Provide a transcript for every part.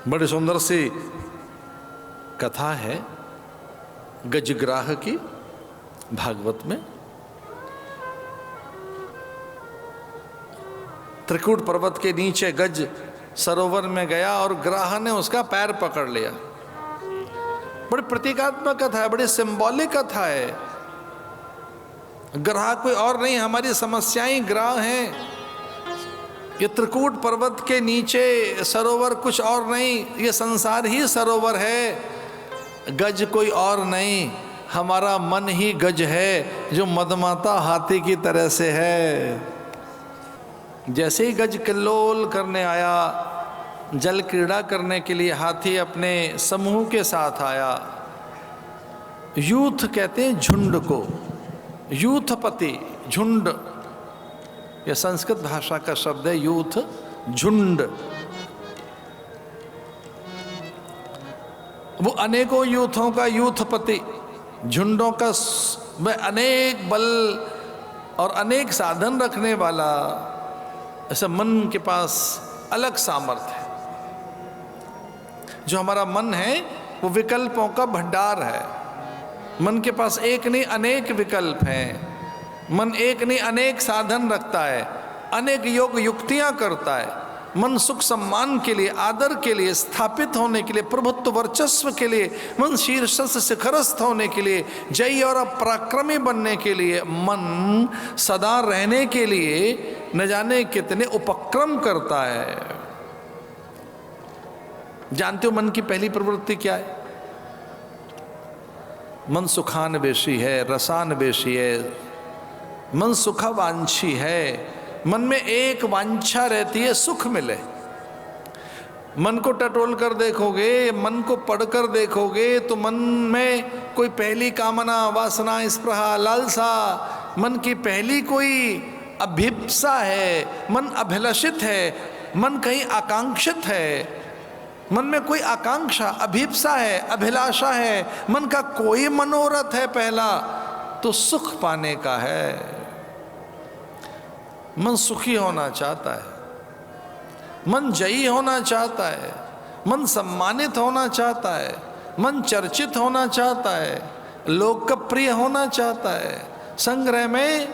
बड़ी सुंदर सी कथा है गजग्राह की भागवत में। त्रिकूट पर्वत के नीचे गज सरोवर में गया और ग्राह ने उसका पैर पकड़ लिया। बड़ी प्रतीकात्मक कथा है, बड़ी सिंबॉलिक कथा है। ग्राह कोई और नहीं, हमारी समस्याएं ग्राह हैं। ये त्रिकूट पर्वत के नीचे सरोवर कुछ और नहीं, ये संसार ही सरोवर है। गज कोई और नहीं, हमारा मन ही गज है जो मदमाता हाथी की तरह से है। जैसे ही गज किल्लोल करने आया, जल क्रीड़ा करने के लिए हाथी अपने समूह के साथ आया। यूथ कहते हैं झुंड को, यूथपति, झुंड, यह संस्कृत भाषा का शब्द है। यूथ, झुंड, वो अनेकों यूथों का यूथपति, झुंडों का में अनेक बल और अनेक साधन रखने वाला। ऐसा मन के पास अलग सामर्थ्य है। जो हमारा मन है वो विकल्पों का भंडार है। मन के पास एक नहीं अनेक विकल्प हैं। मन एक नहीं अनेक साधन रखता है, अनेक योग युक्तियां करता है। मन सुख सम्मान के लिए, आदर के लिए, स्थापित होने के लिए, प्रभुत्व वर्चस्व के लिए, मन शीर्षस्थ शिखरस्थ होने के लिए, जयी और पराक्रमी बनने के लिए, मन सदा रहने के लिए न जाने कितने उपक्रम करता है। जानते हो मन की पहली प्रवृत्ति क्या है? मन सुखान्वेषी है, रसान्वेषी है, मन सुखावांछी है। मन में एक वांछा रहती है, सुख मिले। मन को टटोल कर देखोगे, मन को पढ़कर देखोगे तो मन में कोई पहली कामना, वासना, स्पृहा, लालसा, मन की पहली कोई अभिप्सा है, मन अभिलषित है, मन कहीं आकांक्षित है। मन में कोई आकांक्षा, अभिप्सा है, अभिलाषा है, मन का कोई मनोरथ है पहला तो सुख पाने का है। मन सुखी होना चाहता है, मन जयी होना चाहता है, मन सम्मानित होना चाहता है, मन चर्चित होना चाहता है, लोकप्रिय होना चाहता है। संग्रह में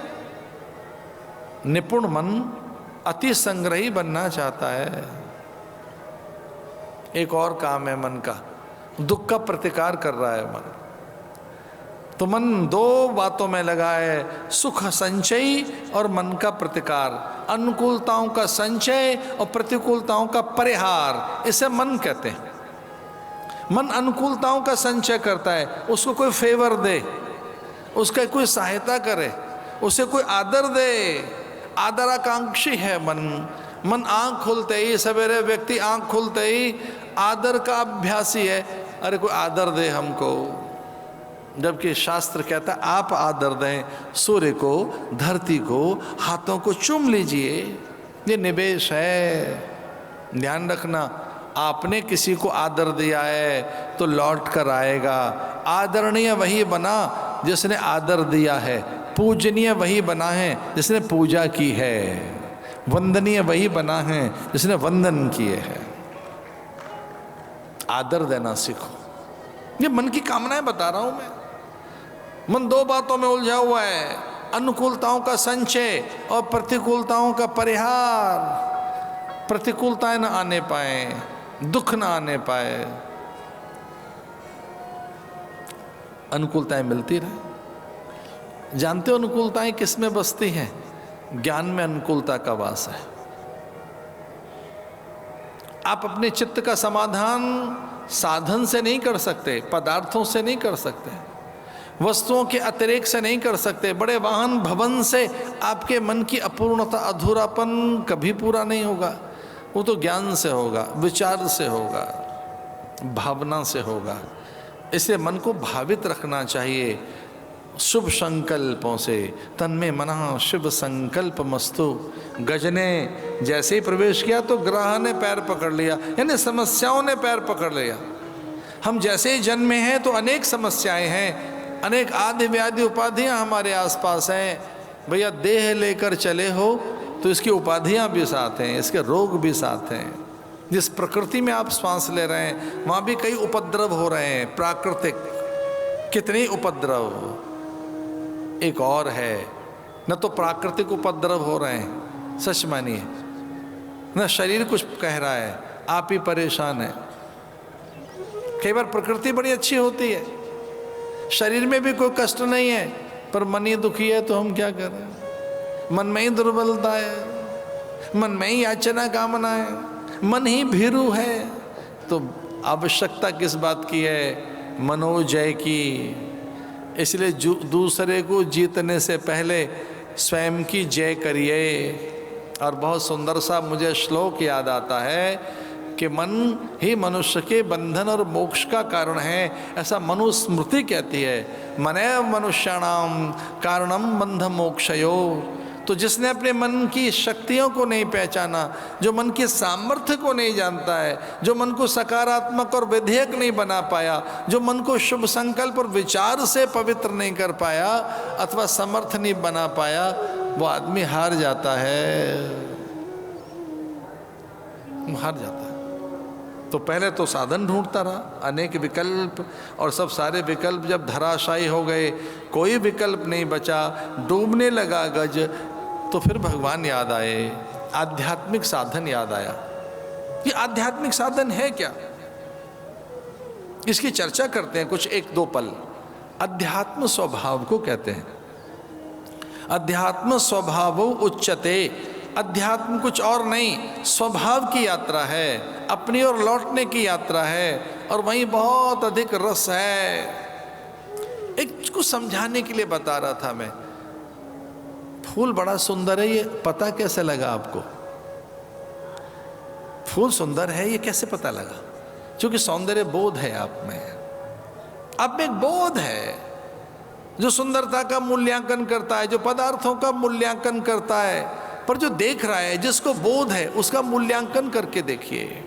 निपुण मन अति संग्रही बनना चाहता है। एक और काम है मन का, दुख का प्रतिकार कर रहा है मन। तो मन दो बातों में लगा है, सुख संचय और मन का प्रतिकार, अनुकूलताओं का संचय और प्रतिकूलताओं का परिहार, इसे मन कहते हैं। मन अनुकूलताओं का संचय करता है, उसको कोई फेवर दे, उसका कोई सहायता करे, उसे कोई आदर दे। आदराकांक्षी है मन। मन आंख खुलते ही, सवेरे व्यक्ति आंख खुलते ही आदर का अभ्यासी है। अरे कोई आदर दे हमको, जबकि शास्त्र कहता है आप आदर दें, सूर्य को, धरती को, हाथों को चूम लीजिए। ये निवेश है, ध्यान रखना। आपने किसी को आदर दिया है तो लौट कर आएगा। आदरणीय वही बना जिसने आदर दिया है, पूजनीय वही बना है जिसने पूजा की है, वंदनीय वही बना है जिसने वंदन किए है। आदर देना सीखो। ये मन की कामनाएं बता रहा हूं मैं। मन दो बातों में उलझा हुआ है, अनुकूलताओं का संचय और प्रतिकूलताओं का परिहार। प्रतिकूलताएं न आने पाए, दुख न आने पाए, अनुकूलताएं मिलती रहे। जानते हो अनुकूलताएं किस में बसती हैं? ज्ञान में अनुकूलता का वास है। आप अपने चित्त का समाधान साधन से नहीं कर सकते, पदार्थों से नहीं कर सकते, वस्तुओं के अतिरेक से नहीं कर सकते। बड़े वाहन भवन से आपके मन की अपूर्णता, अधूरापन कभी पूरा नहीं होगा। वो तो ज्ञान से होगा, विचार से होगा, भावना से होगा। इसे मन को भावित रखना चाहिए शुभ संकल्पों से। तन्मे मना शुभ संकल्प मस्तु। गज ने जैसे ही प्रवेश किया तो ग्राह ने पैर पकड़ लिया, यानी समस्याओं ने पैर पकड़ लिया। हम जैसे ही जन्मे हैं तो अनेक समस्याएं हैं, अनेक आदि व्याधि उपाधियां हमारे आसपास हैं। भैया देह लेकर चले हो तो इसकी उपाधियां भी साथ हैं, इसके रोग भी साथ हैं। जिस प्रकृति में आप श्वास ले रहे हैं वहाँ भी कई उपद्रव हो रहे हैं, प्राकृतिक कितने उपद्रव। एक और है, न तो प्राकृतिक उपद्रव हो रहे हैं, सच मानिए, न शरीर कुछ कह रहा है, आप ही परेशान हैं। कई बार प्रकृति बड़ी अच्छी होती है, शरीर में भी कोई कष्ट नहीं है, पर मन ही दुखी है, तो हम क्या करें। मन में ही दुर्बलता है, मन में ही याचना कामना है, मन ही भीरू है, तो आवश्यकता किस बात की है, मनोजय की। इसलिए दूसरे को जीतने से पहले स्वयं की जय करिए। और बहुत सुंदर सा मुझे श्लोक याद आता है कि मन ही मनुष्य के बंधन और मोक्ष का कारण है, ऐसा मनुस्मृति कहती है। मनैव मनुष्याणाम कारणम बंध मोक्षयो। तो जिसने अपने मन की शक्तियों को नहीं पहचाना, जो मन के सामर्थ्य को नहीं जानता है, जो मन को सकारात्मक और विधेयक नहीं बना पाया, जो मन को शुभ संकल्प और विचार से पवित्र नहीं कर पाया अथवा समर्थ नहीं बना पाया, वो आदमी हार जाता है, हार जाता है। तो पहले तो साधन ढूंढता रहा, अनेक विकल्प, और सब सारे विकल्प जब धराशायी हो गए, कोई विकल्प नहीं बचा, डूबने लगा गज, तो फिर भगवान याद आए, आध्यात्मिक साधन याद आया। ये आध्यात्मिक साधन है क्या, इसकी चर्चा करते हैं कुछ एक दो पल। अध्यात्म स्वभाव को कहते हैं, अध्यात्म स्वभावो उच्चते। अध्यात्म कुछ और नहीं, स्वभाव की यात्रा है, अपनी ओर लौटने की यात्रा है, और वहीं बहुत अधिक रस है। एक कुछ समझाने के लिए बता रहा था मैं, फूल बड़ा सुंदर है, ये पता कैसे लगा आपको? फूल सुंदर है ये कैसे पता लगा? क्योंकि सौंदर्य बोध है आप में एक बोध है जो सुंदरता का मूल्यांकन करता है, जो पदार्थों का मूल्यांकन करता है। पर जो देख रहा है, जिसको बोध है, उसका मूल्यांकन करके देखिए।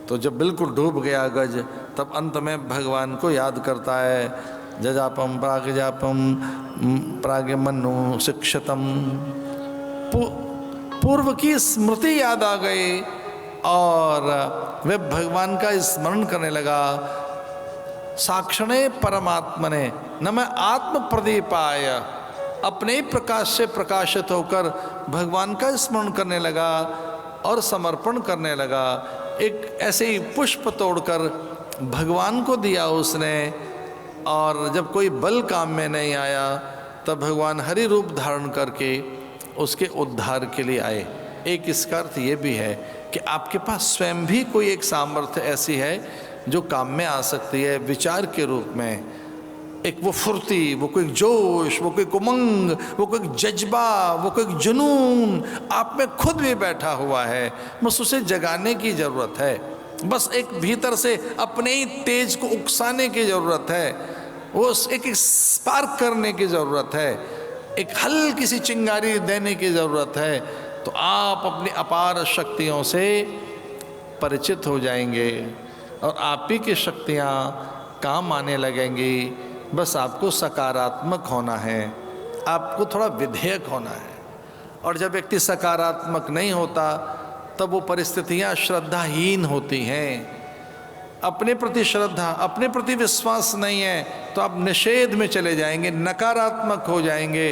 तो जब बिल्कुल डूब गया गज, तब अंत में भगवान को याद करता है। जजापम प्रागजापम प्रागमनु शिक्षतम। पूर्व की स्मृति याद आ गई और वे भगवान का स्मरण करने लगा। साक्षणे परमात्मने न मैं आत्म प्रदीपाय, अपने ही प्रकाश से प्रकाशित होकर भगवान का स्मरण करने लगा और समर्पण करने लगा। एक ऐसे ही पुष्प तोड़कर भगवान को दिया उसने, और जब कोई बल काम में नहीं आया तब भगवान हरि रूप धारण करके उसके उद्धार के लिए आए। एक इसका अर्थ ये भी है कि आपके पास स्वयं भी कोई एक सामर्थ्य ऐसी है जो काम में आ सकती है, विचार के रूप में। एक वो फुर्ती, वो कोई जोश, वो कोई उमंग, वो कोई जज्बा, वो कोई जुनून आप में खुद भी बैठा हुआ है, बस उसे जगाने की ज़रूरत है। बस एक भीतर से अपने ही तेज को उकसाने की ज़रूरत है, वो एक स्पार्क करने की ज़रूरत है, एक हल्की सी चिंगारी देने की ज़रूरत है। तो आप अपनी अपार शक्तियों से परिचित हो जाएंगे और आप ही की शक्तियाँ काम आने लगेंगी। बस आपको सकारात्मक होना है, आपको थोड़ा विधेयक होना है। और जब व्यक्ति सकारात्मक नहीं होता तब वो परिस्थितियाँ श्रद्धाहीन होती हैं। अपने प्रति श्रद्धा, अपने प्रति विश्वास नहीं है तो आप निषेध में चले जाएंगे, नकारात्मक हो जाएंगे।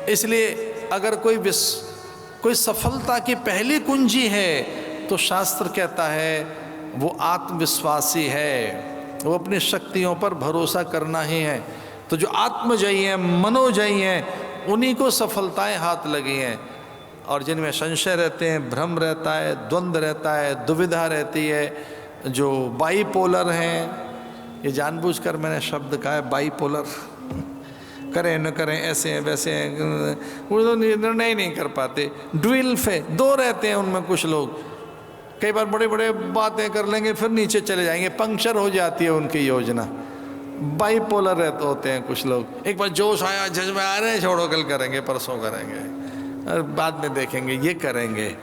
इसलिए अगर कोई सफलता की पहली कुंजी है तो शास्त्र कहता है वो आत्मविश्वासी है, वो अपनी शक्तियों पर भरोसा करना ही है। तो जो आत्मजयी हैं, मनोजयी हैं, उन्हीं को सफलताएं हाथ लगी हैं। और जिनमें संशय रहते हैं, भ्रम रहता है, द्वंद्व रहता है, दुविधा रहती है, जो बाईपोलर हैं, ये जानबूझकर मैंने शब्द कहा है बाईपोलर, करें न करें, ऐसे हैं वैसे हैं, वो तो निर्णय नहीं कर पाते। ड्विल्फ है, दो रहते हैं उनमें कुछ लोग, कई बार बड़े बड़े बातें कर लेंगे फिर नीचे चले जाएंगे, पंक्चर हो जाती है उनकी योजना। बाईपोलर रहते होते हैं कुछ लोग, एक बार जोश आया, जज्बे आ रहे हैं, छोड़ो कल करेंगे, परसों करेंगे, बाद में देखेंगे, ये करेंगे,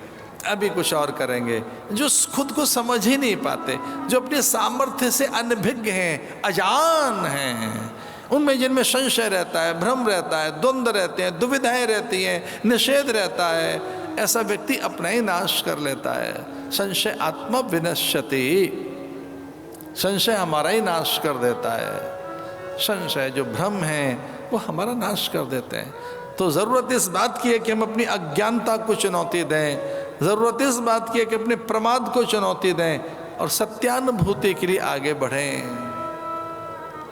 अभी कुछ और करेंगे। जो खुद को समझ ही नहीं पाते, जो अपने सामर्थ्य से अनभिज्ञ हैं, अजान हैं, उनमें जिनमें संशय रहता है, भ्रम रहता है, द्वंद्व रहते हैं, दुविधाएं रहती हैं, निषेध रहता है, ऐसा व्यक्ति अपना ही नाश कर लेता है। संशय आत्मा विनश्यति, संशय हमारा ही नाश कर देता है। संशय जो भ्रम है वो हमारा नाश कर देते हैं। तो ज़रूरत इस बात की है कि हम अपनी अज्ञानता को चुनौती दें, ज़रूरत इस बात की है कि अपने प्रमाद को चुनौती दें और सत्यानुभूति के लिए आगे बढ़ें।